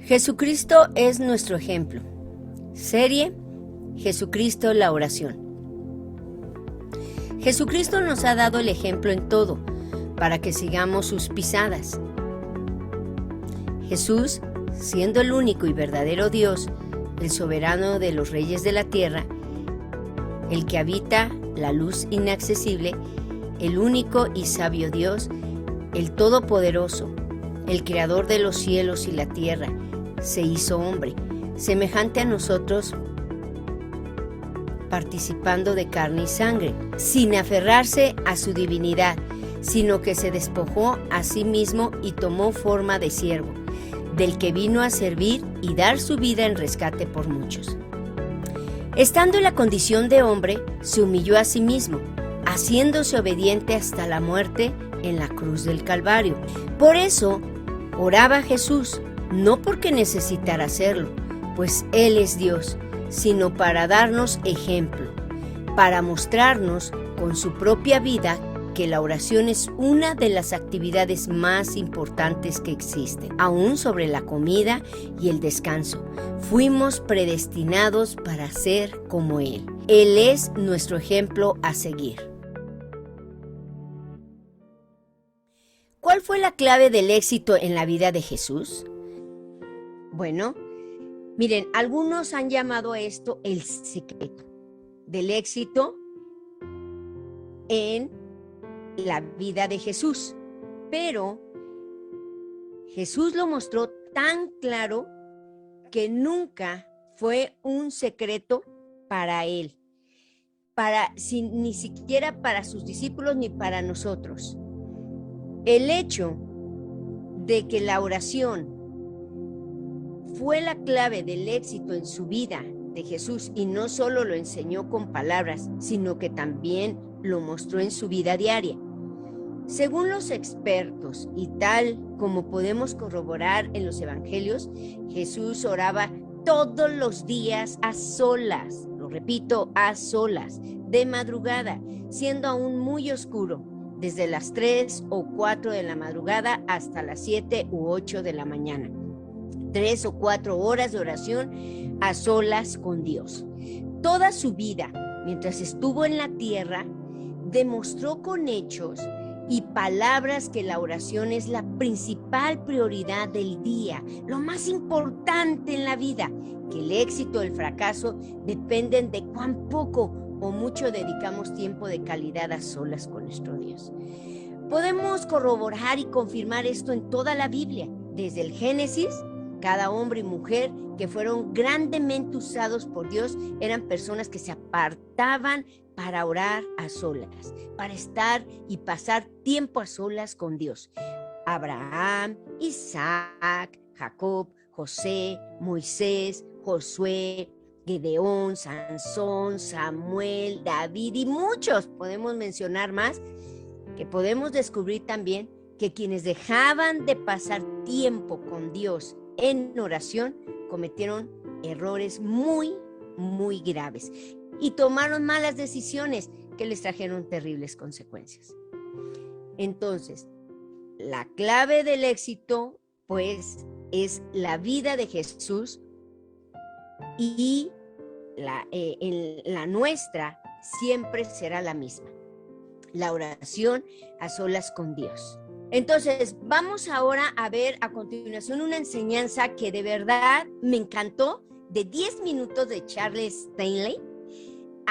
Jesucristo es nuestro ejemplo. Serie: Jesucristo, la oración. Jesucristo nos ha dado el ejemplo en todo, para que sigamos sus pisadas. Jesús, siendo el único y verdadero Dios, el soberano de los reyes de la tierra, el que habita la luz inaccesible, el único y sabio Dios, el todopoderoso, el creador de los cielos y la tierra, se hizo hombre, semejante a nosotros, participando de carne y sangre, sin aferrarse a su divinidad, sino que se despojó a sí mismo y tomó forma de siervo, del que vino a servir y dar su vida en rescate por muchos. Estando en la condición de hombre, se humilló a sí mismo, haciéndose obediente hasta la muerte en la cruz del Calvario. Por eso, oraba Jesús, no porque necesitara hacerlo, pues Él es Dios, sino para darnos ejemplo, para mostrarnos con su propia vida que la oración es una de las actividades más importantes que existen. Aún sobre la comida y el descanso, fuimos predestinados para ser como Él. Él es nuestro ejemplo a seguir. ¿Cuál fue la clave del éxito en la vida de Jesús? Bueno, miren, algunos han llamado a esto el secreto del éxito en la vida de Jesús, pero Jesús lo mostró tan claro que nunca fue un secreto para Él, ni siquiera para sus discípulos ni para nosotros. El hecho de que la oración fue la clave del éxito en su vida de Jesús, y no solo lo enseñó con palabras, sino que también lo mostró en su vida diaria. Según los expertos, y tal como podemos corroborar en los evangelios, Jesús oraba todos los días a solas, lo repito, a solas, de madrugada, siendo aún muy oscuro, desde las 3 o 4 de la madrugada hasta las 7 u 8 de la mañana. 3 o 4 horas de oración a solas con Dios. Toda su vida, mientras estuvo en la tierra, demostró con hechos y palabras que la oración es la principal prioridad del día, lo más importante en la vida, que el éxito o el fracaso dependen de cuán poco o mucho dedicamos tiempo de calidad a solas con nuestro Dios. Podemos corroborar y confirmar esto en toda la Biblia, desde el Génesis. Cada hombre y mujer que fueron grandemente usados por Dios eran personas que se apartaban para orar a solas, para estar y pasar tiempo a solas con Dios. Abraham, Isaac, Jacob, José, Moisés, Josué, Gedeón, Sansón, Samuel, David y muchos, podemos mencionar más, que podemos descubrir también que quienes dejaban de pasar tiempo con Dios en oración cometieron errores muy, muy graves y tomaron malas decisiones que les trajeron terribles consecuencias. Entonces, la clave del éxito, pues, es la vida de Jesús, y la nuestra siempre será la misma: la oración a solas con Dios. Entonces, vamos ahora a ver a continuación una enseñanza que de verdad me encantó, de 10 minutos de Charles Stanley,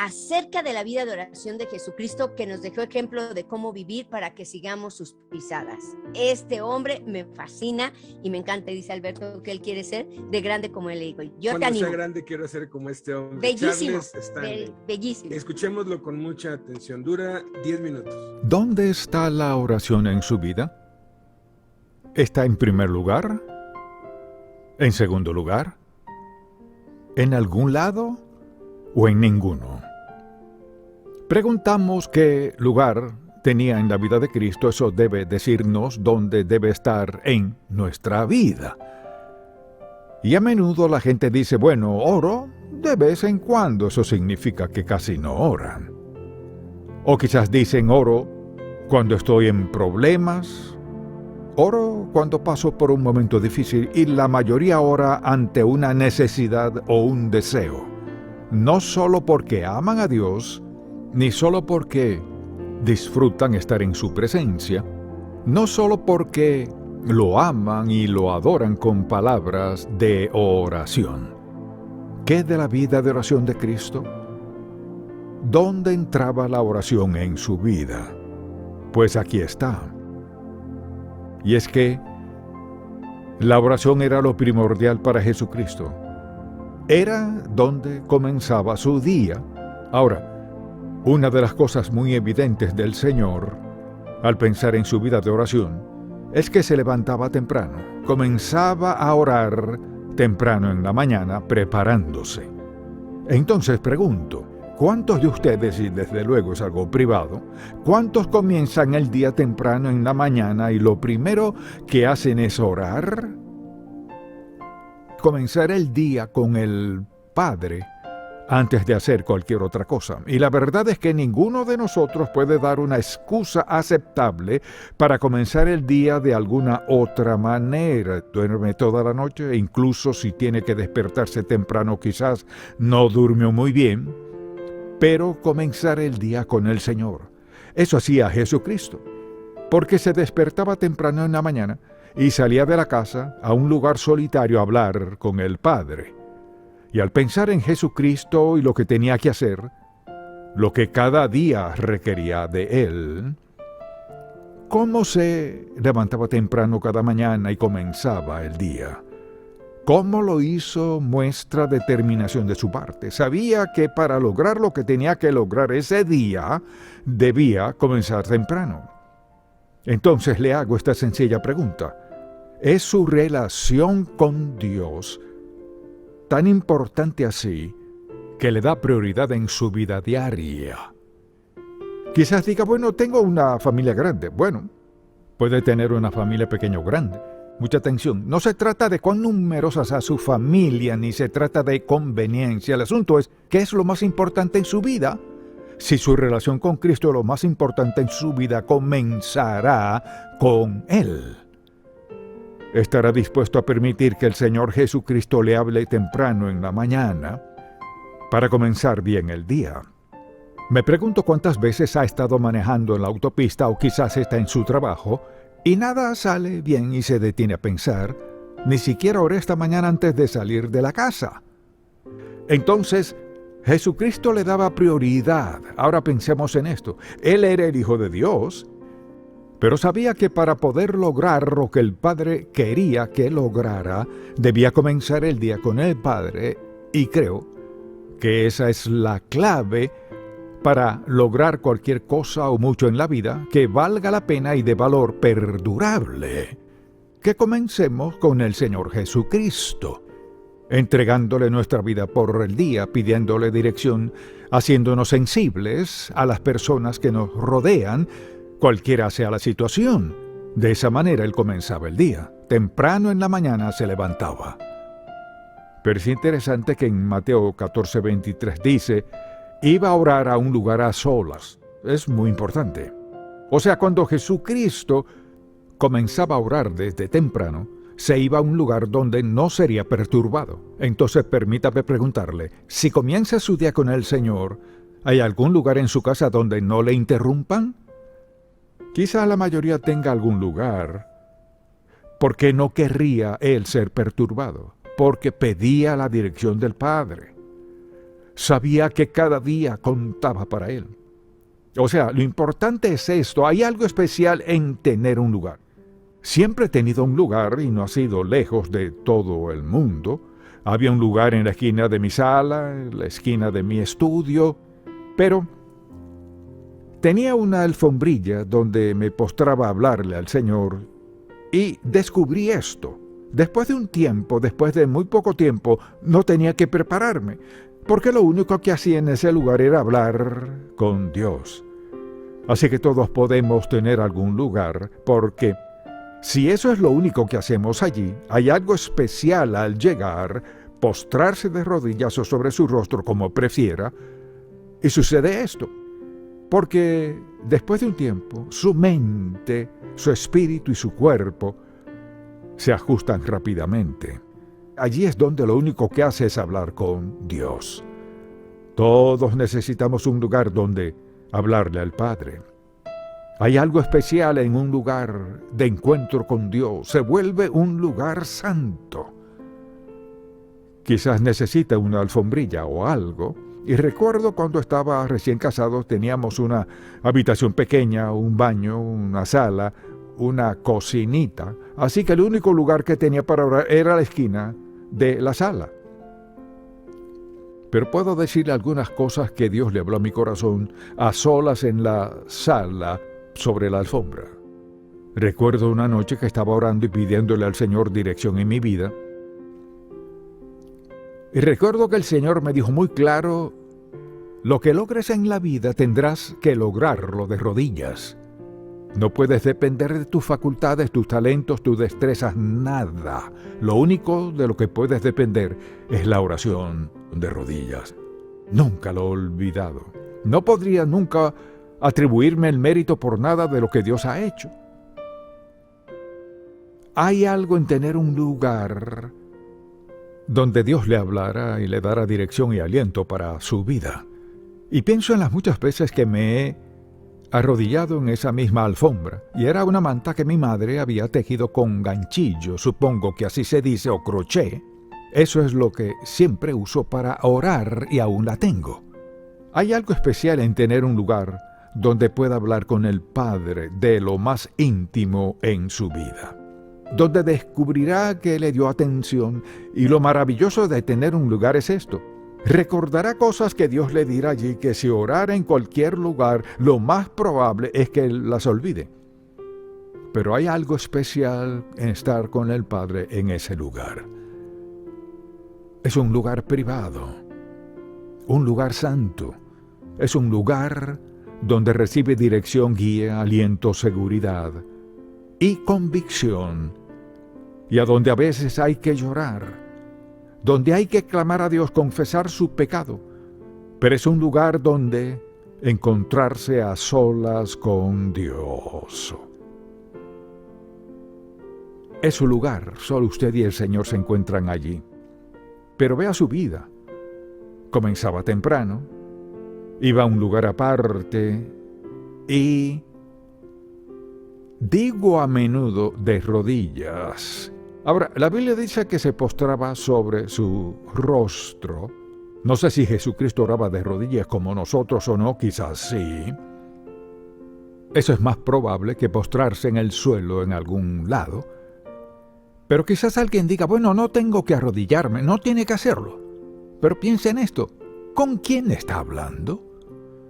acerca de la vida de oración de Jesucristo, que nos dejó ejemplo de cómo vivir para que sigamos sus pisadas. Este hombre me fascina y me encanta. Dice Alberto que él quiere ser de grande como él. Le digo, yo cuando te animo. Sea grande quiero ser como este hombre. Bellísimo, Charles Stanley. bellísimo. Escuchémoslo con mucha atención. Dura 10 minutos. ¿Dónde está la oración en su vida? ¿Está en primer lugar? ¿En segundo lugar? ¿En algún lado o en ninguno? Preguntamos qué lugar tenía en la vida de Cristo. Eso debe decirnos dónde debe estar en nuestra vida. Y a menudo la gente dice, bueno, oro de vez en cuando. Eso significa que casi no oran. O quizás dicen, oro cuando estoy en problemas Oro cuando paso por un momento difícil y la mayoría ora ante una necesidad o un deseo. No solo porque aman a Dios, ni solo porque disfrutan estar en su presencia, no solo porque lo aman y lo adoran con palabras de oración. ¿Qué de la vida de oración de Cristo? ¿Dónde entraba la oración en su vida? Pues aquí está. Y es que la oración era lo primordial para Jesucristo. Era donde comenzaba su día. Ahora, una de las cosas muy evidentes del Señor, al pensar en su vida de oración, es que se levantaba temprano, comenzaba a orar temprano en la mañana, preparándose. Entonces pregunto, ¿cuántos de ustedes, y desde luego es algo privado, cuántos comienzan el día temprano en la mañana y lo primero que hacen es orar? Comenzar el día con el Padre antes de hacer cualquier otra cosa. Y la verdad es que ninguno de nosotros puede dar una excusa aceptable para comenzar el día de alguna otra manera. Duerme toda la noche, e incluso si tiene que despertarse temprano, quizás no durmió muy bien, pero comenzar el día con el Señor. Eso hacía Jesucristo, porque se despertaba temprano en la mañana y salía de la casa a un lugar solitario a hablar con el Padre. Y al pensar en Jesucristo y lo que tenía que hacer, lo que cada día requería de Él, ¿cómo se levantaba temprano cada mañana y comenzaba el día? ¿Cómo lo hizo? Muestra determinación de su parte. Sabía que para lograr lo que tenía que lograr ese día, debía comenzar temprano. Entonces le hago esta sencilla pregunta. ¿Es su relación con Dios tan importante así que le da prioridad en su vida diaria? Quizás diga, bueno, tengo una familia grande. Bueno, puede tener una familia pequeña o grande. Mucha atención, no se trata de cuán numerosa sea su familia, ni se trata de conveniencia. El asunto es, ¿qué es lo más importante en su vida? Si su relación con Cristo es lo más importante en su vida, comenzará con Él. ¿Estará dispuesto a permitir que el Señor Jesucristo le hable temprano en la mañana para comenzar bien el día? Me pregunto cuántas veces ha estado manejando en la autopista o quizás está en su trabajo y nada sale bien y se detiene a pensar, ni siquiera oré esta mañana antes de salir de la casa. Entonces, Jesucristo le daba prioridad. Ahora pensemos en esto. Él era el Hijo de Dios, pero sabía que para poder lograr lo que el Padre quería que lograra, debía comenzar el día con el Padre, y creo que esa es la clave para lograr cualquier cosa o mucho en la vida que valga la pena y de valor perdurable. Que comencemos con el Señor Jesucristo, entregándole nuestra vida por el día, pidiéndole dirección, haciéndonos sensibles a las personas que nos rodean, cualquiera sea la situación. De esa manera él comenzaba el día. Temprano en la mañana se levantaba. Pero es interesante que en Mateo 14:23 dice, iba a orar a un lugar a solas. Es muy importante. O sea, cuando Jesucristo comenzaba a orar desde temprano, se iba a un lugar donde no sería perturbado. Entonces permítame preguntarle, si comienza su día con el Señor, ¿hay algún lugar en su casa donde no le interrumpan? Quizá la mayoría tenga algún lugar, porque no querría él ser perturbado, porque pedía la dirección del Padre. Sabía que cada día contaba para él. O sea, lo importante es esto, hay algo especial en tener un lugar. Siempre he tenido un lugar y no ha sido lejos de todo el mundo. Había un lugar en la esquina de mi sala, en la esquina de mi estudio, pero tenía una alfombrilla donde me postraba a hablarle al Señor y descubrí esto. Después de un tiempo, después de muy poco tiempo, no tenía que prepararme, porque lo único que hacía en ese lugar era hablar con Dios. Así que todos podemos tener algún lugar, porque si eso es lo único que hacemos allí, hay algo especial al llegar, postrarse de rodillas o sobre su rostro como prefiera, y sucede esto. Porque después de un tiempo, su mente, su espíritu y su cuerpo se ajustan rápidamente. Allí es donde lo único que hace es hablar con Dios. Todos necesitamos un lugar donde hablarle al Padre. Hay algo especial en un lugar de encuentro con Dios. Se vuelve un lugar santo. Quizás necesita una alfombrilla o algo. Y recuerdo cuando estaba recién casado, teníamos una habitación pequeña, un baño, una sala, una cocinita. Así que el único lugar que tenía para orar era la esquina de la sala. Pero puedo decirle algunas cosas que Dios le habló a mi corazón a solas en la sala sobre la alfombra. Recuerdo una noche que estaba orando y pidiéndole al Señor dirección en mi vida. Y recuerdo que el Señor me dijo muy claro: lo que logres en la vida tendrás que lograrlo de rodillas. No puedes depender de tus facultades, tus talentos, tus destrezas, nada. Lo único de lo que puedes depender es la oración de rodillas. Nunca lo he olvidado. No podría nunca atribuirme el mérito por nada de lo que Dios ha hecho. Hay algo en tener un lugar donde Dios le hablará y le dará dirección y aliento para su vida. Y pienso en las muchas veces que me he arrodillado en esa misma alfombra, y era una manta que mi madre había tejido con ganchillo, supongo que así se dice, o crochet. Eso es lo que siempre uso para orar y aún la tengo. Hay algo especial en tener un lugar donde pueda hablar con el Padre de lo más íntimo en su vida, donde descubrirá que le dio atención, y lo maravilloso de tener un lugar es esto. Recordará cosas que Dios le dirá allí que si orara en cualquier lugar, lo más probable es que él las olvide. Pero hay algo especial en estar con el Padre en ese lugar. Es un lugar privado, un lugar santo, es un lugar donde recibe dirección, guía, aliento, seguridad y convicción, y a donde a veces hay que llorar, donde hay que clamar a Dios, confesar su pecado, pero es un lugar donde encontrarse a solas con Dios. Es su lugar, solo usted y el Señor se encuentran allí. Pero vea su vida. Comenzaba temprano, iba a un lugar aparte y, digo a menudo, de rodillas. Ahora, la Biblia dice que se postraba sobre su rostro. No sé si Jesucristo oraba de rodillas como nosotros o no, quizás sí. Eso es más probable que postrarse en el suelo en algún lado. Pero quizás alguien diga, bueno, no tengo que arrodillarme, no tiene que hacerlo. Pero piensa en esto, ¿con quién está hablando?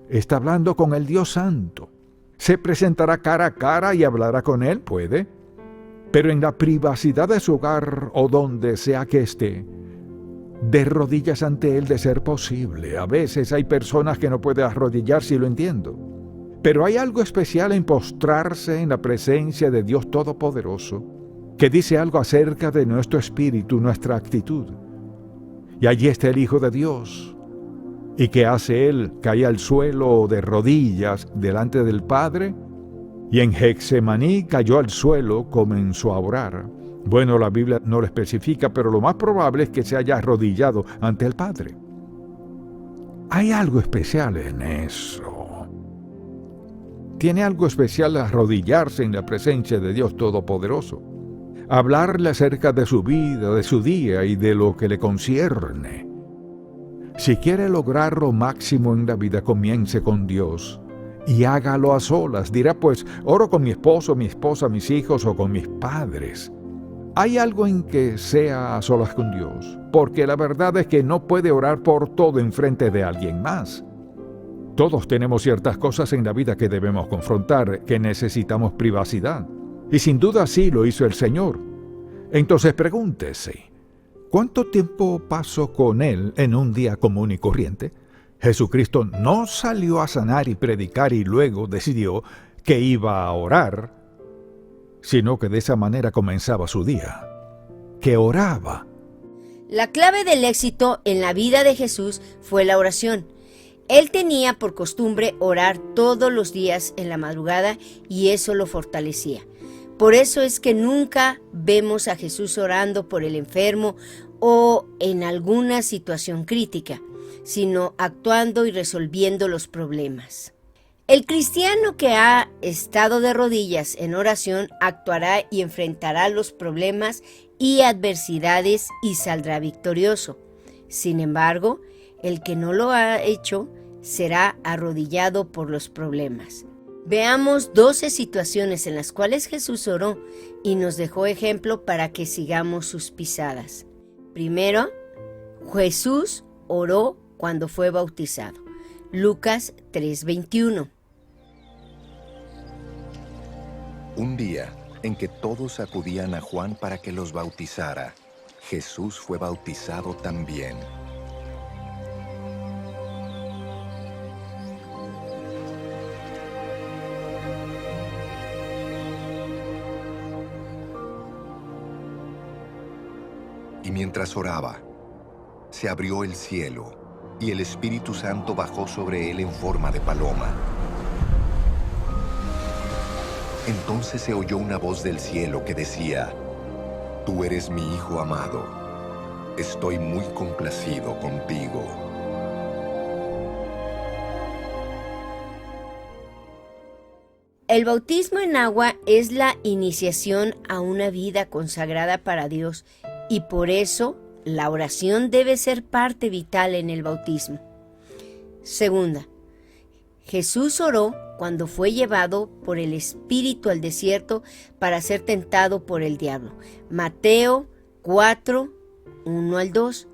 Está hablando con el Dios Santo. ¿Se presentará cara a cara y hablará con Él? Puede. Pero en la privacidad de su hogar o donde sea que esté, de rodillas ante Él de ser posible. A veces hay personas que no pueden arrodillarse y lo entiendo. Pero hay algo especial en postrarse en la presencia de Dios Todopoderoso, que dice algo acerca de nuestro espíritu, nuestra actitud. Y allí está el Hijo de Dios. ¿Y qué hace Él? Cae al suelo de rodillas delante del Padre, y en Getsemaní cayó al suelo, comenzó a orar. Bueno, la Biblia no lo especifica, pero lo más probable es que se haya arrodillado ante el Padre. Hay algo especial en eso. Tiene algo especial arrodillarse en la presencia de Dios Todopoderoso. Hablarle acerca de su vida, de su día y de lo que le concierne. Si quiere lograr lo máximo en la vida, comience con Dios y hágalo a solas. Dirá, pues, oro con mi esposo, mi esposa, mis hijos o con mis padres. Hay algo en que sea a solas con Dios, porque la verdad es que no puede orar por todo en frente de alguien más. Todos tenemos ciertas cosas en la vida que debemos confrontar, que necesitamos privacidad. Y sin duda así lo hizo el Señor. Entonces pregúntese, ¿cuánto tiempo pasó con Él en un día común y corriente? Jesucristo no salió a sanar y predicar y luego decidió que iba a orar, sino que de esa manera comenzaba su día, que oraba. La clave del éxito en la vida de Jesús fue la oración. Él tenía por costumbre orar todos los días en la madrugada y eso lo fortalecía. Por eso es que nunca vemos a Jesús orando por el enfermo o en alguna situación crítica, sino actuando y resolviendo los problemas. El cristiano que ha estado de rodillas en oración actuará y enfrentará los problemas y adversidades y saldrá victorioso. Sin embargo, el que no lo ha hecho será arrodillado por los problemas. Veamos 12 situaciones en las cuales Jesús oró y nos dejó ejemplo para que sigamos sus pisadas. Primero, Jesús oró cuando fue bautizado. Lucas 3:21. Un día en que todos acudían a Juan para que los bautizara, Jesús fue bautizado también. Y mientras oraba, se abrió el cielo, y el Espíritu Santo bajó sobre él en forma de paloma. Entonces se oyó una voz del cielo que decía: Tú eres mi Hijo amado, estoy muy complacido contigo. El bautismo en agua es la iniciación a una vida consagrada para Dios y por eso la oración debe ser parte vital en el bautismo. Segunda, Jesús oró cuando fue llevado por el Espíritu al desierto para ser tentado por el diablo. Mateo 4, 1 al 2.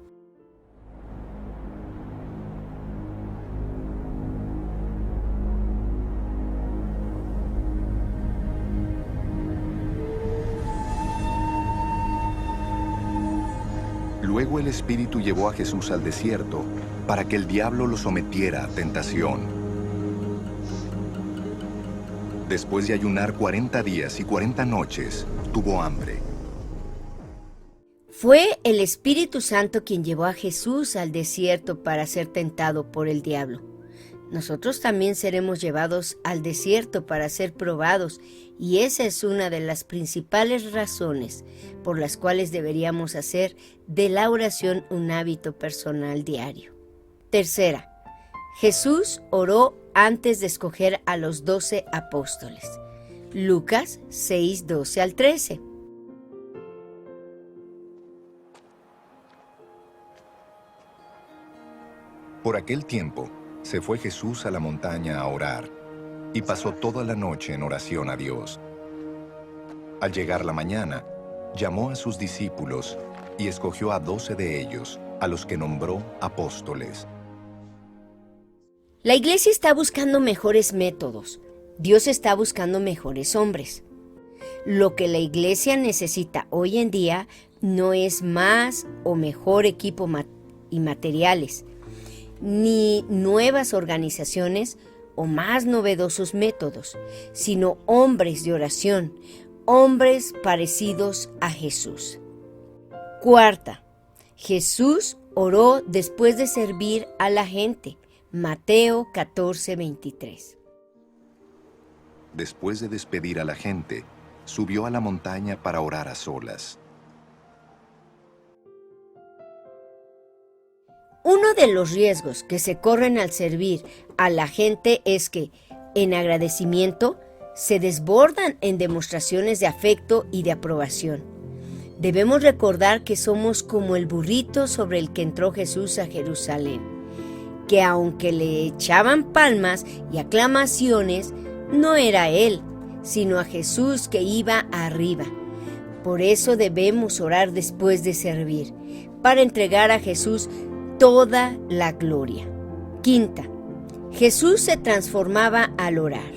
Luego el Espíritu llevó a Jesús al desierto para que el diablo lo sometiera a tentación. Después de ayunar 40 días y 40 noches, tuvo hambre. Fue el Espíritu Santo quien llevó a Jesús al desierto para ser tentado por el diablo. Nosotros también seremos llevados al desierto para ser probados, y esa es una de las principales razones por las cuales deberíamos hacer de la oración un hábito personal diario. Tercera, Jesús oró antes de escoger a los 12 apóstoles. Lucas 6, 12 al 13. Por aquel tiempo, se fue Jesús a la montaña a orar, y pasó toda la noche en oración a Dios. Al llegar la mañana, llamó a sus discípulos y escogió a 12 de ellos, a los que nombró apóstoles. La iglesia está buscando mejores métodos. Dios está buscando mejores hombres. Lo que la iglesia necesita hoy en día no es más o mejor equipo y materiales, ni nuevas organizaciones o más novedosos métodos, sino hombres de oración, hombres parecidos a Jesús. Cuarta, Jesús oró después de servir a la gente. Mateo 14, 23. Después de despedir a la gente, subió a la montaña para orar a solas. Uno de los riesgos que se corren al servir a la gente es que, en agradecimiento, se desbordan en demostraciones de afecto y de aprobación. Debemos recordar que somos como el burrito sobre el que entró Jesús a Jerusalén, que aunque le echaban palmas y aclamaciones, no era él, sino a Jesús que iba arriba. Por eso debemos orar después de servir, para entregar a Jesús toda la gloria. Quinta, Jesús se transformaba al orar.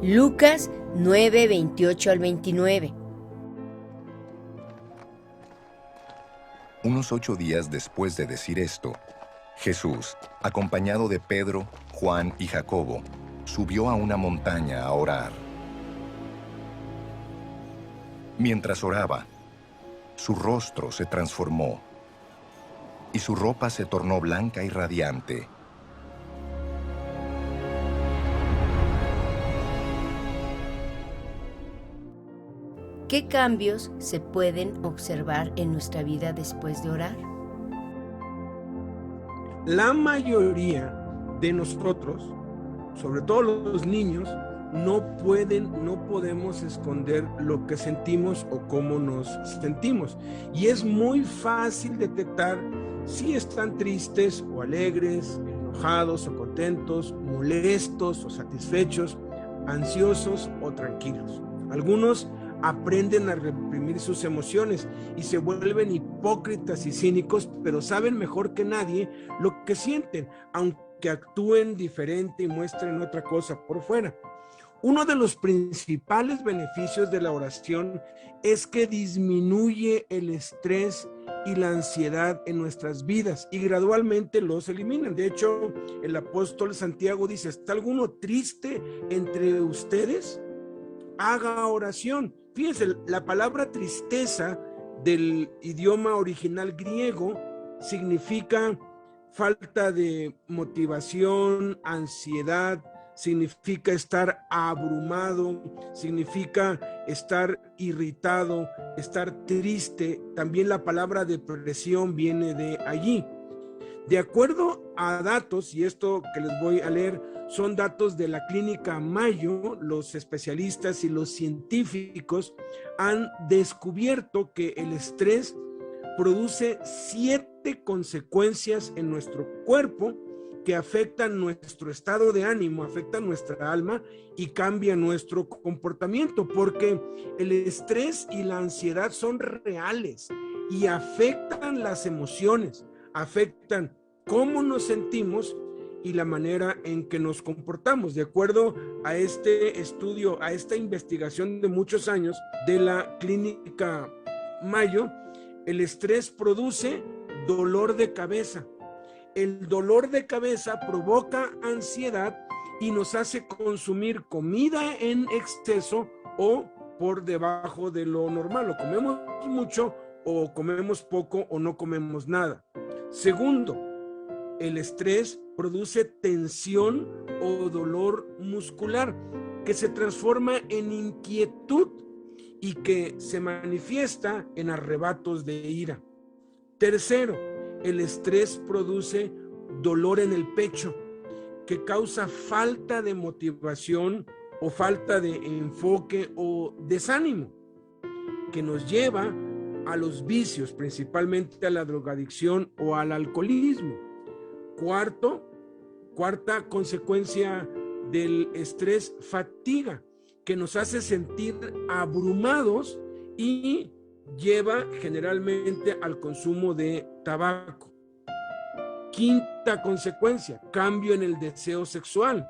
Lucas 9, 28 al 29. Unos 8 días después de decir esto, Jesús, acompañado de Pedro, Juan y Jacobo, subió a una montaña a orar. Mientras oraba, su rostro se transformó y su ropa se tornó blanca y radiante. ¿Qué cambios se pueden observar en nuestra vida después de orar? La mayoría de nosotros, sobre todo los niños, no podemos esconder lo que sentimos o cómo nos sentimos. Y es muy fácil detectar si están tristes o alegres, enojados o contentos, molestos o satisfechos, ansiosos o tranquilos. Algunos aprenden a reprimir sus emociones y se vuelven hipócritas y cínicos, pero saben mejor que nadie lo que sienten, aunque actúen diferente y muestren otra cosa por fuera. Uno de los principales beneficios de la oración es que disminuye el estrés y la ansiedad en nuestras vidas y gradualmente los eliminan. De hecho, el apóstol Santiago dice: ¿está alguno triste entre ustedes? Haga oración. Fíjense, la palabra tristeza del idioma original griego significa falta de motivación, ansiedad, significa estar abrumado, significa estar irritado, estar triste. También la palabra depresión viene de allí. De acuerdo a datos, y esto que les voy a leer son datos de la clínica Mayo, los especialistas y los científicos han descubierto que el estrés produce 7 consecuencias en nuestro cuerpo que afectan nuestro estado de ánimo, afectan nuestra alma y cambian nuestro comportamiento, porque el estrés y la ansiedad son reales y afectan las emociones, afectan cómo nos sentimos y la manera en que nos comportamos. De acuerdo a este estudio, a esta investigación de muchos años de la clínica Mayo, el estrés produce dolor de cabeza. El dolor de cabeza provoca ansiedad y nos hace consumir comida en exceso o por debajo de lo normal. O comemos mucho o comemos poco o no comemos nada. Segundo, el estrés produce tensión o dolor muscular que se transforma en inquietud y que se manifiesta en arrebatos de ira. Tercero, el estrés produce dolor en el pecho que causa falta de motivación o falta de enfoque o desánimo, que nos lleva a los vicios, principalmente a la drogadicción o al alcoholismo. Cuarta consecuencia del estrés, fatiga, que nos hace sentir abrumados y lleva generalmente al consumo de tabaco. Quinta consecuencia, cambio en el deseo sexual,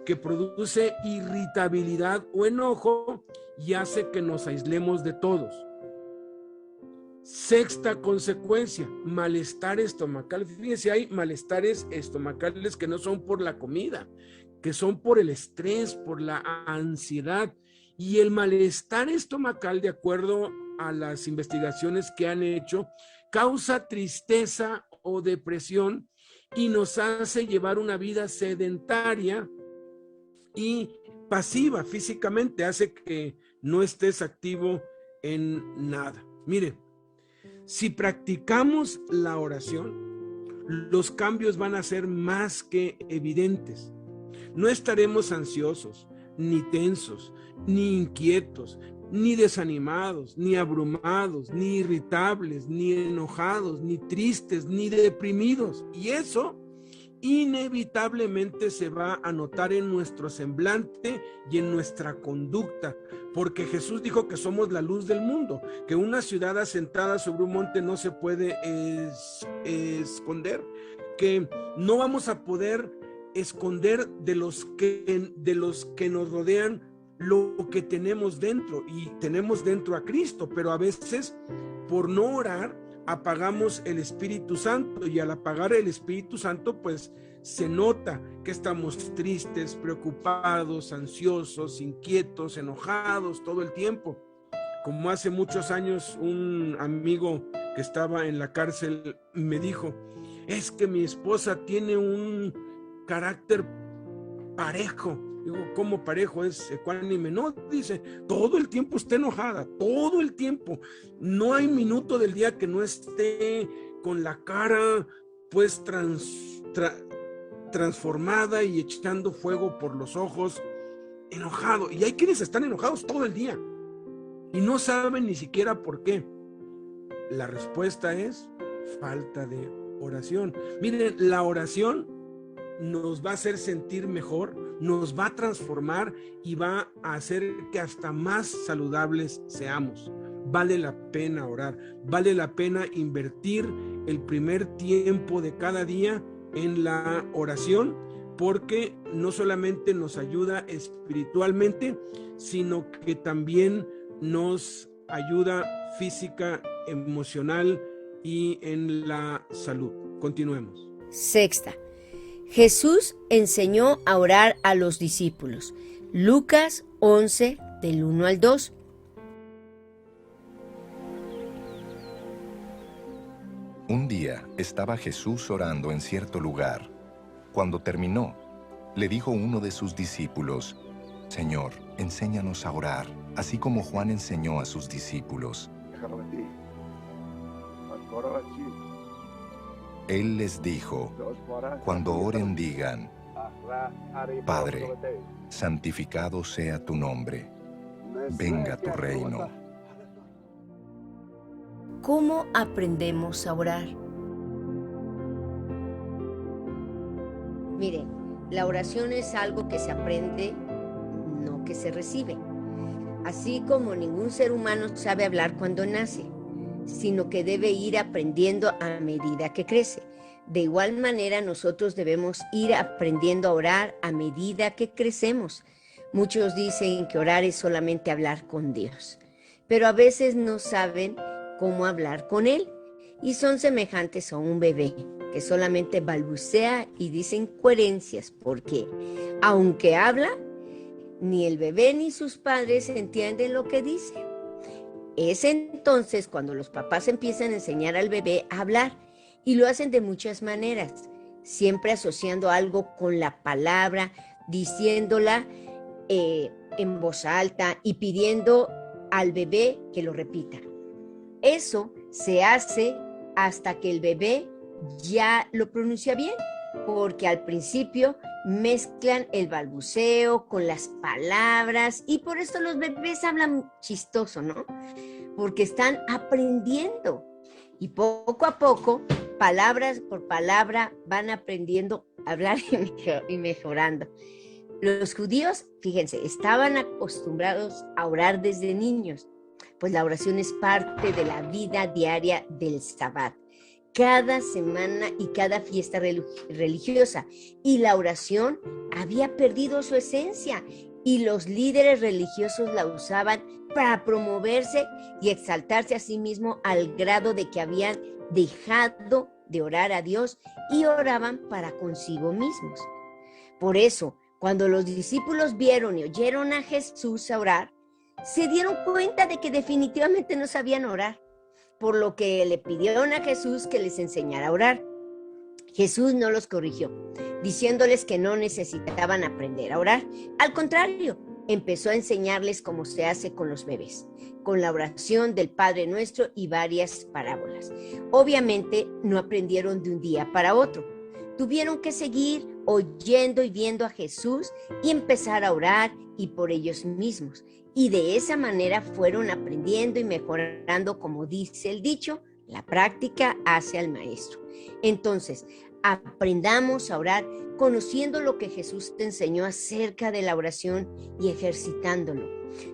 que produce irritabilidad o enojo y hace que nos aislemos de todos. Sexta consecuencia, malestar estomacal. Fíjense, hay malestares estomacales que no son por la comida, que son por el estrés, por la ansiedad. Y el malestar estomacal, de acuerdo a las investigaciones que han hecho, causa tristeza o depresión y nos hace llevar una vida sedentaria y pasiva físicamente, hace que no estés activo en nada. Mire, si practicamos la oración, los cambios van a ser más que evidentes. No estaremos ansiosos, ni tensos, ni inquietos, ni desanimados, ni abrumados, ni irritables, ni enojados, ni tristes, ni deprimidos. Y eso inevitablemente se va a notar en nuestro semblante y en nuestra conducta, porque Jesús dijo que somos la luz del mundo, que una ciudad asentada sobre un monte no se puede esconder, que no vamos a poder esconder de los que nos rodean lo que tenemos dentro, y tenemos dentro a Cristo, pero a veces por no orar apagamos el Espíritu Santo, y al apagar el Espíritu Santo pues se nota que estamos tristes, preocupados, ansiosos, inquietos, enojados todo el tiempo. Como hace muchos años un amigo que estaba en la cárcel me dijo: es que mi esposa tiene un carácter parejo, Digo, ¿cómo parejo es ecuánime? No, dice, todo el tiempo está enojada, todo el tiempo. No hay minuto del día que no esté con la cara pues transformada y echando fuego por los ojos, enojado. Y hay quienes están enojados todo el día y no saben ni siquiera por qué. La respuesta es falta de oración. Miren, la oración nos va a hacer sentir mejor, nos va a transformar y va a hacer que hasta más saludables seamos. Vale la pena orar, vale la pena invertir el primer tiempo de cada día en la oración, porque no solamente nos ayuda espiritualmente, sino que también nos ayuda física, emocional y en la salud. Continuemos. Sexta, Jesús enseñó a orar a los discípulos. Lucas 11, del 1 al 2. Un día estaba Jesús orando en cierto lugar. Cuando terminó, le dijo uno de sus discípulos: Señor, enséñanos a orar, así como Juan enseñó a sus discípulos. Él les dijo: cuando oren digan: Padre, santificado sea tu nombre, venga tu reino. ¿Cómo aprendemos a orar? Miren, la oración es algo que se aprende, no que se recibe. Así como ningún ser humano sabe hablar cuando nace, sino que debe ir aprendiendo a medida que crece. De igual manera, nosotros debemos ir aprendiendo a orar a medida que crecemos. Muchos dicen que orar es solamente hablar con Dios, pero a veces no saben cómo hablar con Él y son semejantes a un bebé que solamente balbucea y dice incoherencias, porque aunque habla, ni el bebé ni sus padres entienden lo que dice. Es entonces cuando los papás empiezan a enseñar al bebé a hablar, y lo hacen de muchas maneras, siempre asociando algo con la palabra, diciéndola en voz alta y pidiendo al bebé que lo repita. Eso se hace hasta que el bebé ya lo pronuncia bien, porque al principio mezclan el balbuceo con las palabras y por eso los bebés hablan chistoso, ¿no? Porque están aprendiendo y poco a poco, palabras por palabra, van aprendiendo a hablar y mejorando. Los judíos, fíjense, estaban acostumbrados a orar desde niños, pues la oración es parte de la vida diaria del Sabbat, cada semana y cada fiesta religiosa, y la oración había perdido su esencia y los líderes religiosos la usaban para promoverse y exaltarse a sí mismos al grado de que habían dejado de orar a Dios y oraban para consigo mismos. Por eso, cuando los discípulos vieron y oyeron a Jesús orar, se dieron cuenta de que definitivamente no sabían orar, por lo que le pidieron a Jesús que les enseñara a orar. Jesús no los corrigió, diciéndoles que no necesitaban aprender a orar. Al contrario, empezó a enseñarles cómo se hace con los bebés, con la oración del Padre Nuestro y varias parábolas. Obviamente no aprendieron de un día para otro. Tuvieron que seguir oyendo y viendo a Jesús y empezar a orar y por ellos mismos. Y de esa manera fueron aprendiendo y mejorando, como dice el dicho, la práctica hace al maestro. Entonces, aprendamos a orar conociendo lo que Jesús te enseñó acerca de la oración y ejercitándolo.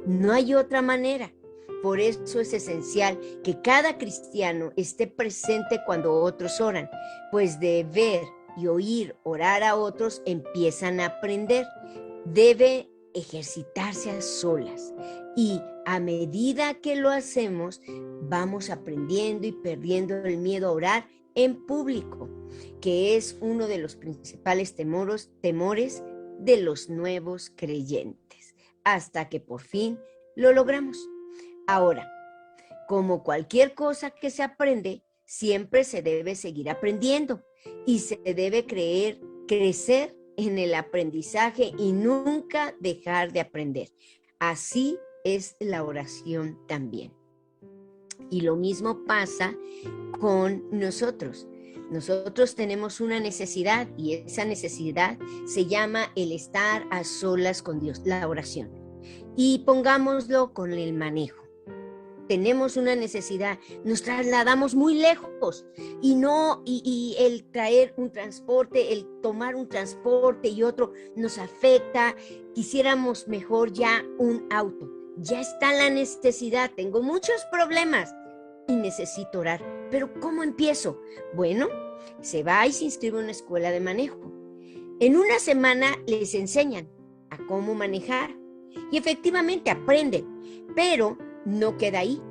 No hay otra manera. Por eso es esencial que cada cristiano esté presente cuando otros oran, pues de ver y oír orar a otros empiezan a aprender. Debe ejercitarse a solas y a medida que lo hacemos vamos aprendiendo y perdiendo el miedo a orar en público, que es uno de los principales temores de los nuevos creyentes, hasta que por fin lo logramos. Ahora, como cualquier cosa que se aprende, siempre se debe seguir aprendiendo y se debe crecer en el aprendizaje y nunca dejar de aprender. Así es la oración también. Y lo mismo pasa con nosotros. Nosotros tenemos una necesidad y esa necesidad se llama el estar a solas con Dios, la oración. Y pongámoslo con el manejo. Tenemos una necesidad, nos trasladamos muy lejos y el traer un transporte, el tomar un transporte y otro nos afecta. Quisiéramos mejor ya un auto. Ya está la necesidad, tengo muchos problemas y necesito orar. Pero ¿cómo empiezo? Bueno, se va y se inscribe en una escuela de manejo. En una semana les enseñan a cómo manejar y efectivamente aprenden, pero no queda ahí,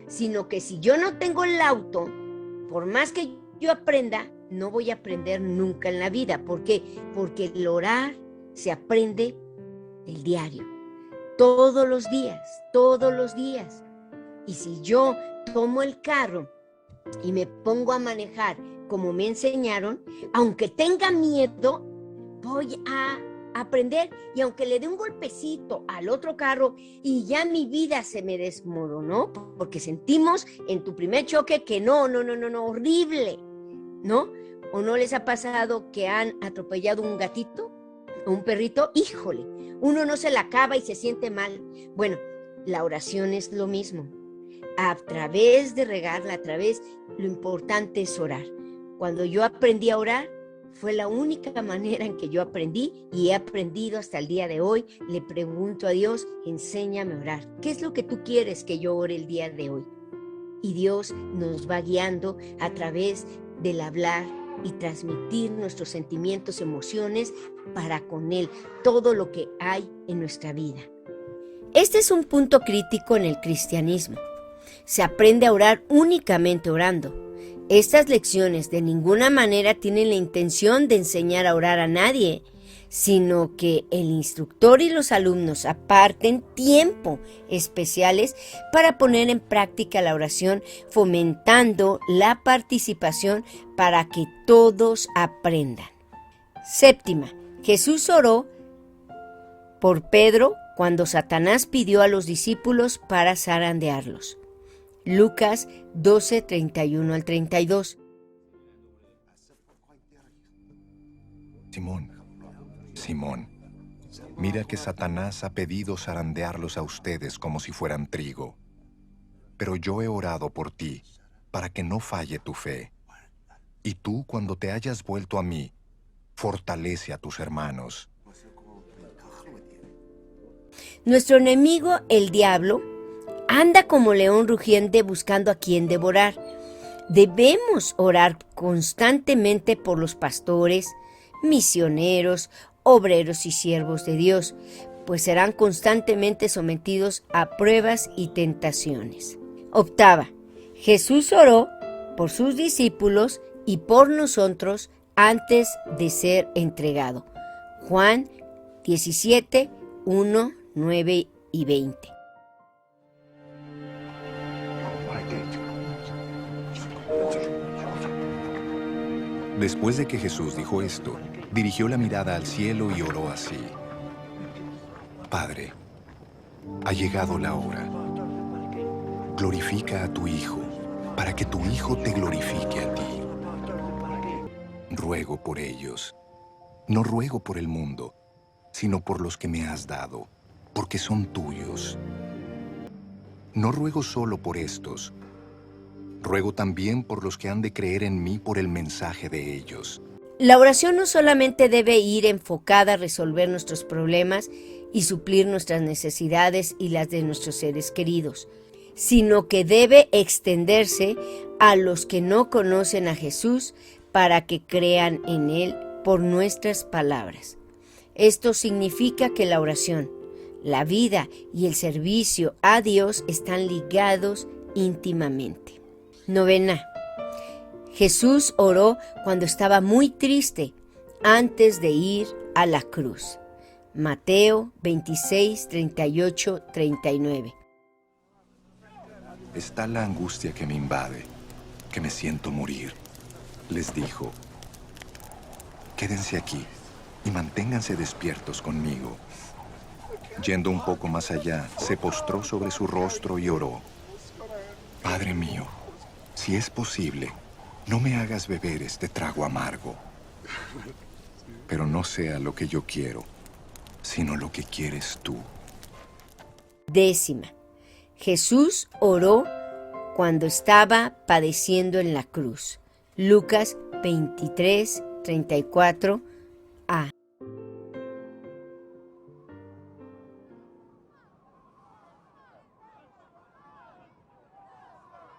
sino que si yo no tengo el auto, por más que yo aprenda, no voy a aprender nunca en la vida. ¿Por qué? Porque el orar se aprende del diario, todos los días, todos los días. Y si yo tomo el carro y me pongo a manejar como me enseñaron, aunque tenga miedo, voy a aprender, y aunque le dé un golpecito al otro carro y ya mi vida se me desmoronó, porque sentimos en tu primer choque que no, horrible, ¿no? ¿O no les ha pasado que han atropellado un gatito o un perrito? Híjole, uno no se la acaba y se siente mal. Bueno, la oración es lo mismo. A través de regarla, lo importante es orar. Cuando yo aprendí a orar, fue la única manera en que yo aprendí y he aprendido hasta el día de hoy. Le pregunto a Dios, enséñame a orar. ¿Qué es lo que tú quieres que yo ore el día de hoy? Y Dios nos va guiando a través del hablar y transmitir nuestros sentimientos, emociones para con Él, todo lo que hay en nuestra vida. Este es un punto crítico en el cristianismo. Se aprende a orar únicamente orando. Estas lecciones de ninguna manera tienen la intención de enseñar a orar a nadie, sino que el instructor y los alumnos aparten tiempo especiales para poner en práctica la oración, fomentando la participación para que todos aprendan. Séptima, Jesús oró por Pedro cuando Satanás pidió a los discípulos para zarandearlos. Lucas 12, 31 al 32. Simón, mira que Satanás ha pedido zarandearlos a ustedes como si fueran trigo. Pero yo he orado por ti, para que no falle tu fe. Y tú, cuando te hayas vuelto a mí, fortalece a tus hermanos. Nuestro enemigo, el diablo, anda como león rugiente buscando a quien devorar. Debemos orar constantemente por los pastores, misioneros, obreros y siervos de Dios, pues serán constantemente sometidos a pruebas y tentaciones. Octava, Jesús oró por sus discípulos y por nosotros antes de ser entregado. Juan 17, 1, 9 y 20. Después de que Jesús dijo esto, dirigió la mirada al cielo y oró así: Padre, ha llegado la hora. Glorifica a tu Hijo, para que tu Hijo te glorifique a ti. Ruego por ellos. No ruego por el mundo, sino por los que me has dado, porque son tuyos. No ruego solo por estos. Ruego también por los que han de creer en mí por el mensaje de ellos. La oración no solamente debe ir enfocada a resolver nuestros problemas y suplir nuestras necesidades y las de nuestros seres queridos, sino que debe extenderse a los que no conocen a Jesús para que crean en Él por nuestras palabras. Esto significa que la oración, la vida y el servicio a Dios están ligados íntimamente. Novena. Jesús oró cuando estaba muy triste antes de ir a la cruz. Mateo 26, 38, 39. Está la angustia que me invade, que me siento morir. Les dijo: quédense aquí y manténganse despiertos conmigo. Yendo un poco más allá, se postró sobre su rostro y oró. Padre mío, si es posible, no me hagas beber este trago amargo. Pero no sea lo que yo quiero, sino lo que quieres tú. 10. Jesús oró cuando estaba padeciendo en la cruz. Lucas 23, 34a.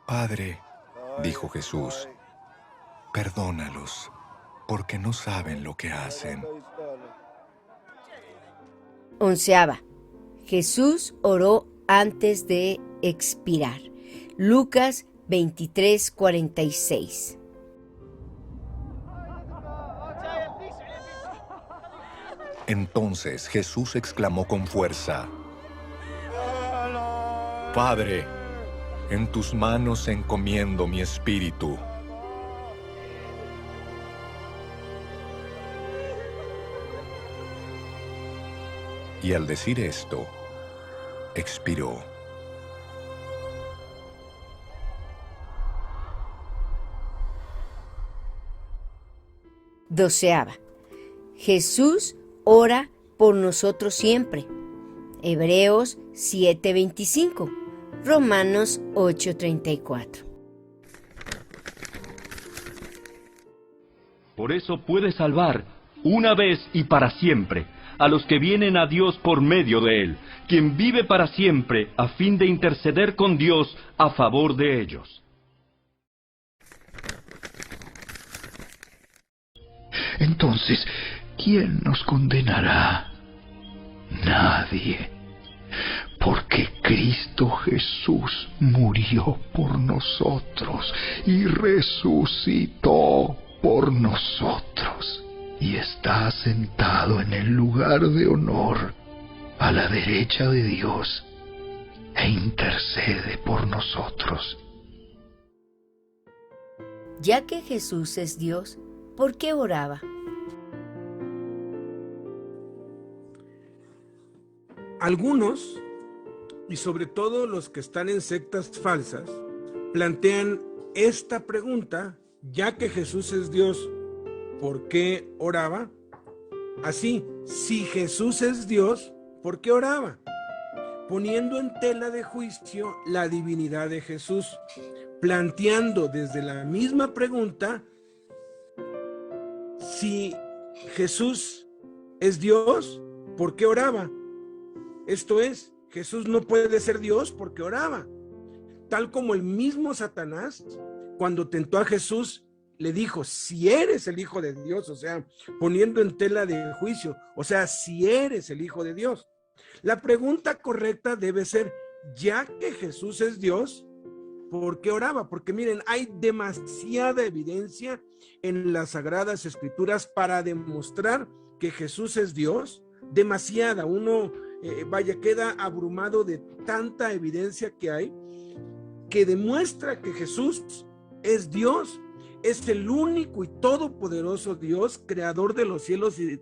Padre, dijo Jesús, perdónalos, porque no saben lo que hacen. 11. Jesús oró antes de expirar. Lucas 23, 46. Entonces Jesús exclamó con fuerza, Padre, en tus manos encomiendo mi espíritu. Y al decir esto, expiró. Doceava. Jesús ora por nosotros siempre. Hebreos 7:25. Romanos 8:34. Por eso puede salvar, una vez y para siempre, a los que vienen a Dios por medio de Él, quien vive para siempre a fin de interceder con Dios a favor de ellos. Entonces, ¿quién nos condenará? Nadie. Porque Cristo Jesús murió por nosotros y resucitó por nosotros y está sentado en el lugar de honor a la derecha de Dios e intercede por nosotros. Ya que Jesús es Dios, ¿por qué oraba? Algunos, y sobre todo los que están en sectas falsas, plantean esta pregunta, ya que Jesús es Dios, ¿por qué oraba? Así, si Jesús es Dios, ¿por qué oraba? Poniendo en tela de juicio la divinidad de Jesús, planteando desde la misma pregunta, si Jesús es Dios, ¿por qué oraba? Esto es, Jesús no puede ser Dios porque oraba. Tal como el mismo Satanás, cuando tentó a Jesús, le dijo, si eres el Hijo de Dios, o sea, poniendo en tela de juicio, o sea, si eres el Hijo de Dios. La pregunta correcta debe ser, ya que Jesús es Dios, ¿por qué oraba? Porque miren, hay demasiada evidencia en las Sagradas Escrituras para demostrar que Jesús es Dios, demasiada. Uno, queda abrumado de tanta evidencia que hay, que demuestra que Jesús es Dios, es el único y todopoderoso Dios, creador de los cielos y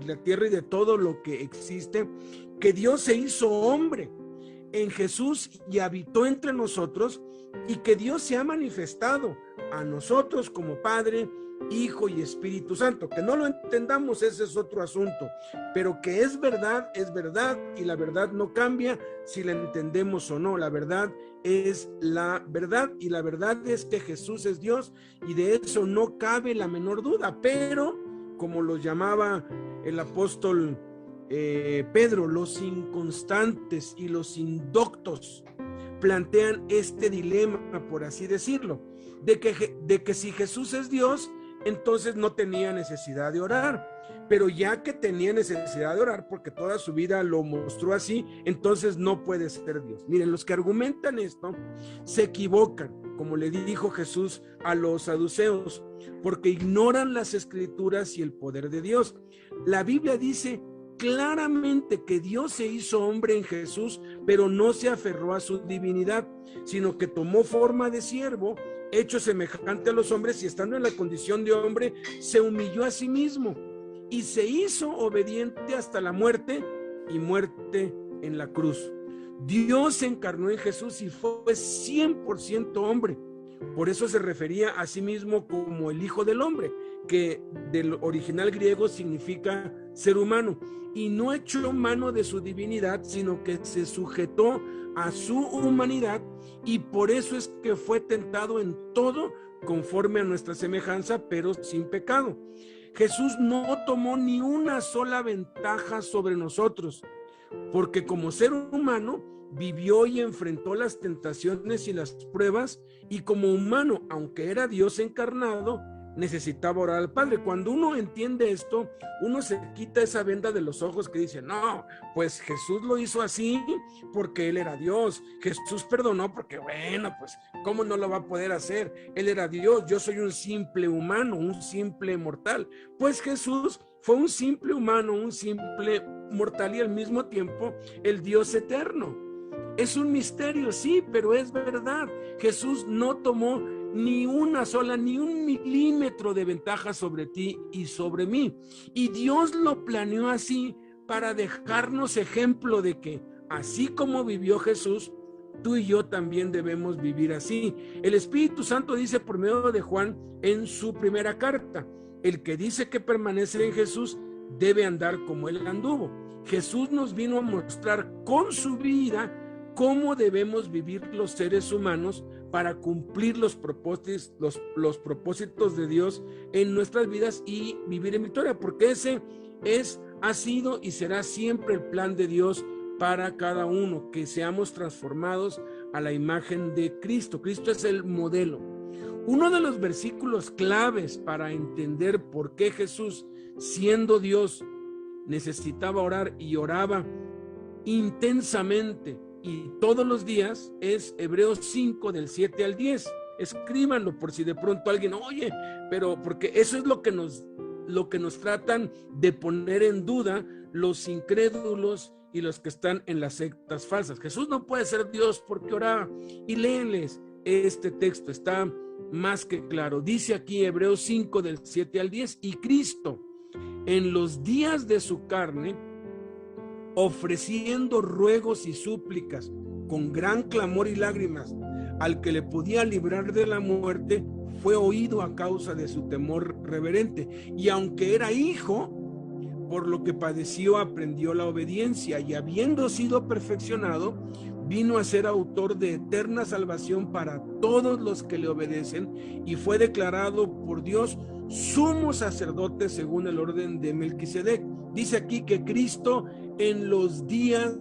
la tierra y de todo lo que existe, que Dios se hizo hombre en Jesús y habitó entre nosotros, y que Dios se ha manifestado a nosotros como Padre, Hijo y Espíritu Santo. Que no lo entendamos, ese es otro asunto, pero que es verdad, y la verdad no cambia si la entendemos o no. La verdad es la verdad, y la verdad es que Jesús es Dios, y de eso no cabe la menor duda. Pero, como los llamaba el apóstol Pedro, los inconstantes y los indoctos plantean este dilema, por así decirlo, de que si Jesús es Dios, entonces no tenía necesidad de orar, pero ya que tenía necesidad de orar, porque toda su vida lo mostró así, entonces no puede ser Dios. Miren, los que argumentan esto se equivocan, como le dijo Jesús a los saduceos, porque ignoran las Escrituras y el poder de Dios. La Biblia dice claramente que Dios se hizo hombre en Jesús, pero no se aferró a su divinidad, sino que tomó forma de siervo, hecho semejante a los hombres, y estando en la condición de hombre, se humilló a sí mismo y se hizo obediente hasta la muerte y muerte en la cruz. Dios se encarnó en Jesús y fue 100% hombre. Por eso se refería a sí mismo como el Hijo del Hombre, que del original griego significa ser humano, y no echó mano de su divinidad, sino que se sujetó a su humanidad, y por eso es que fue tentado en todo conforme a nuestra semejanza, pero sin pecado. Jesús no tomó ni una sola ventaja sobre nosotros, porque como ser humano vivió y enfrentó las tentaciones y las pruebas, y como humano, aunque era Dios encarnado, necesitaba orar al Padre. Cuando uno entiende esto, uno se quita esa venda de los ojos que dice, no, pues Jesús lo hizo así porque Él era Dios. Jesús perdonó porque, bueno, pues, ¿cómo no lo va a poder hacer? Él era Dios, yo soy un simple humano, un simple mortal. Pues Jesús fue un simple humano, un simple mortal y al mismo tiempo el Dios eterno. Es un misterio, sí, pero es verdad. Jesús no tomó ni una sola, ni un milímetro de ventaja sobre ti y sobre mí. Y Dios lo planeó así para dejarnos ejemplo de que, así como vivió Jesús, tú y yo también debemos vivir así. El Espíritu Santo dice por medio de Juan en su primera carta, el que dice que permanece en Jesús debe andar como Él anduvo. Jesús nos vino a mostrar con su vida cómo debemos vivir los seres humanos para cumplir los propósitos de Dios en nuestras vidas y vivir en victoria, porque ese ha sido y será siempre el plan de Dios para cada uno, que seamos transformados a la imagen de Cristo. Cristo es el modelo. Uno de los versículos claves para entender por qué Jesús, siendo Dios, necesitaba orar y oraba intensamente y todos los días es Hebreos 5 del 7 al 10. Escríbanlo por si de pronto alguien, oye, pero porque eso es lo que nos tratan de poner en duda los incrédulos y los que están en las sectas falsas. Jesús no puede ser Dios porque oraba. Y léenles este texto, está más que claro. Dice aquí Hebreos 5 del 7 al 10, y Cristo en los días de su carne, ofreciendo ruegos y súplicas con gran clamor y lágrimas al que le podía librar de la muerte, fue oído a causa de su temor reverente. Y aunque era hijo, por lo que padeció aprendió la obediencia, y habiendo sido perfeccionado, vino a ser autor de eterna salvación para todos los que le obedecen, y fue declarado por Dios sumo sacerdote según el orden de Melquisedec. Dice aquí que Cristo en los días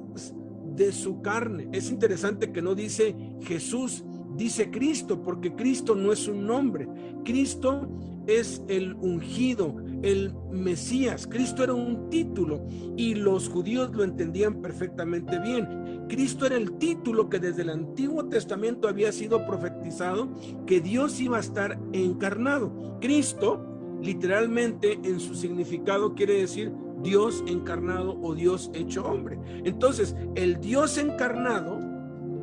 de su carne. Es interesante que no dice Jesús, dice Cristo, porque Cristo no es un nombre. Cristo es el ungido, el Mesías. Cristo era un título y los judíos lo entendían perfectamente bien. Cristo era el título que desde el Antiguo Testamento había sido profetizado, que Dios iba a estar encarnado. Cristo, literalmente en su significado, quiere decir Dios encarnado o Dios hecho hombre. Entonces, el Dios encarnado,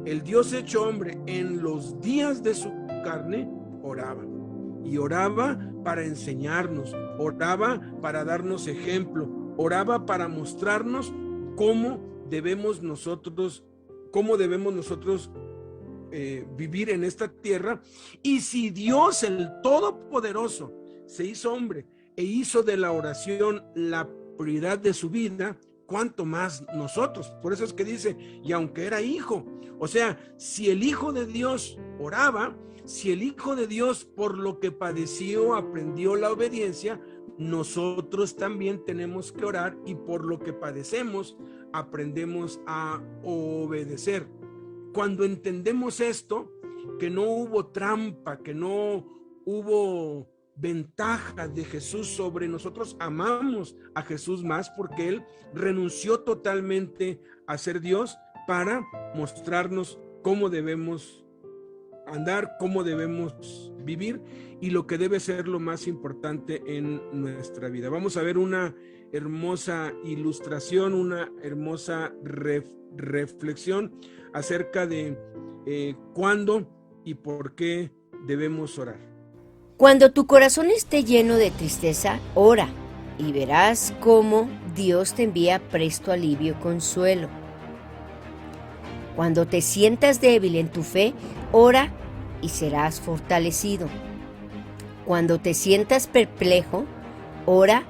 el Dios hecho hombre, en los días de su carne, oraba. Y oraba para enseñarnos, oraba para darnos ejemplo, oraba para mostrarnos cómo debemos nosotros vivir en esta tierra. Y si Dios, el Todopoderoso, se hizo hombre e hizo de la oración la prioridad de su vida, cuánto más nosotros. Por eso es que dice, y aunque era hijo, o sea, si el Hijo de Dios oraba, si el Hijo de Dios por lo que padeció aprendió la obediencia, nosotros también tenemos que orar y por lo que padecemos aprendemos a obedecer. Cuando entendemos esto, que no hubo trampa, que no hubo ventaja de Jesús sobre nosotros, amamos a Jesús más porque Él renunció totalmente a ser Dios para mostrarnos cómo debemos andar, cómo debemos vivir y lo que debe ser lo más importante en nuestra vida. Vamos a ver una hermosa ilustración, una hermosa reflexión acerca de cuándo y por qué debemos orar. Cuando tu corazón esté lleno de tristeza, ora y verás cómo Dios te envía presto alivio y consuelo. Cuando te sientas débil en tu fe, ora y serás fortalecido. Cuando te sientas perplejo, ora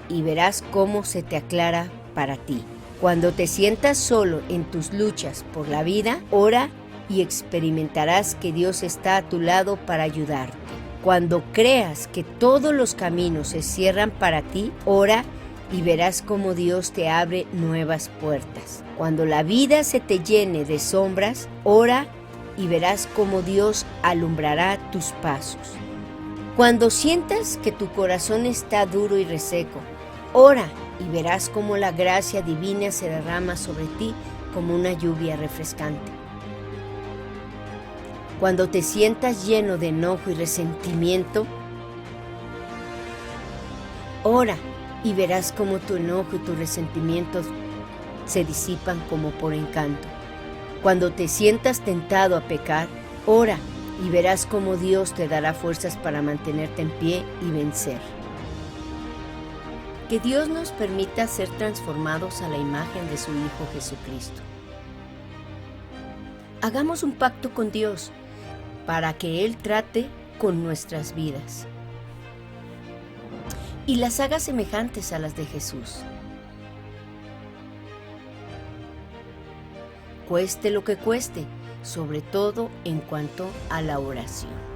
y verás cómo se te aclara para ti. Cuando te sientas solo en tus luchas por la vida, ora y experimentarás que Dios está a tu lado para ayudarte. Cuando creas que todos los caminos se cierran para ti, ora y verás cómo Dios te abre nuevas puertas. Cuando la vida se te llene de sombras, ora y verás cómo Dios alumbrará tus pasos. Cuando sientas que tu corazón está duro y reseco, ora y verás cómo la gracia divina se derrama sobre ti como una lluvia refrescante. Cuando te sientas lleno de enojo y resentimiento, ora y verás cómo tu enojo y tu resentimiento se disipan como por encanto. Cuando te sientas tentado a pecar, ora y verás cómo Dios te dará fuerzas para mantenerte en pie y vencer. Que Dios nos permita ser transformados a la imagen de su Hijo Jesucristo. Hagamos un pacto con Dios para que Él trate con nuestras vidas y las haga semejantes a las de Jesús. Cueste lo que cueste, sobre todo en cuanto a la oración.